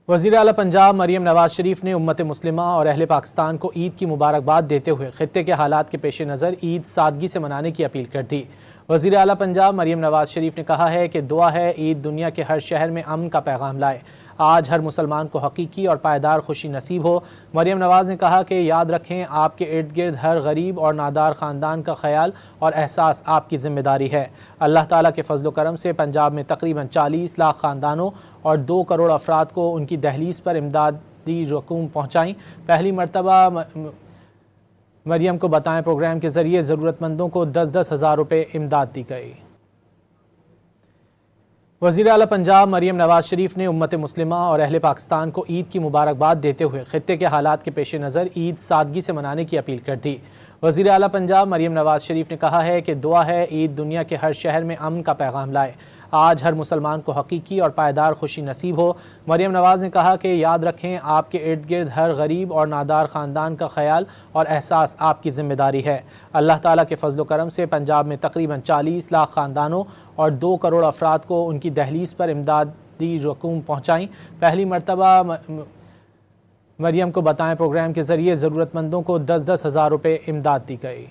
وزیر اعلیٰ پنجاب مریم نواز شریف نے امت مسلمہ اور اہل پاکستان کو عید کی مبارکباد دیتے ہوئے خطے کے حالات کے پیش نظر عید سادگی سے منانے کی اپیل کر دی۔ وزیر اعلیٰ پنجاب مریم نواز شریف نے کہا ہے کہ دعا ہے عید دنیا کے ہر شہر میں امن کا پیغام لائے، آج ہر مسلمان کو حقیقی اور پائیدار خوشی نصیب ہو۔ مریم نواز نے کہا کہ یاد رکھیں آپ کے ارد گرد ہر غریب اور نادار خاندان کا خیال اور احساس آپ کی ذمہ داری ہے۔ اللہ تعالیٰ کے فضل و کرم سے پنجاب میں تقریباً 40 لاکھ خاندانوں اور 2 کروڑ افراد کو ان کی دہلیز پر امدادی رقوم پہنچائیں۔ پہلی مرتبہ مریم کو بتائیں پروگرام کے ذریعے ضرورت مندوں کو 10-10 ہزار روپے امداد دی گئی۔ وزیر اعلیٰ پنجاب مریم نواز شریف نے امت مسلمہ اور اہل پاکستان کو عید کی مبارکباد دیتے ہوئے خطے کے حالات کے پیش نظر عید سادگی سے منانے کی اپیل کر دی۔ وزیر اعلیٰ پنجاب مریم نواز شریف نے کہا ہے کہ دعا ہے عید دنیا کے ہر شہر میں امن کا پیغام لائے، آج ہر مسلمان کو حقیقی اور پائیدار خوشی نصیب ہو۔ مریم نواز نے کہا کہ یاد رکھیں آپ کے ارد گرد ہر غریب اور نادار خاندان کا خیال اور احساس آپ کی ذمہ داری ہے۔ اللہ تعالیٰ کے فضل و کرم سے پنجاب میں تقریباً 40 لاکھ خاندانوں اور 2 کروڑ افراد کو ان کی دہلیز پر امدادی رقوم پہنچائیں۔ پہلی مرتبہ مریم کو بتائیں پروگرام کے ذریعے ضرورت مندوں کو 10-10 ہزار روپے امداد دی گئی۔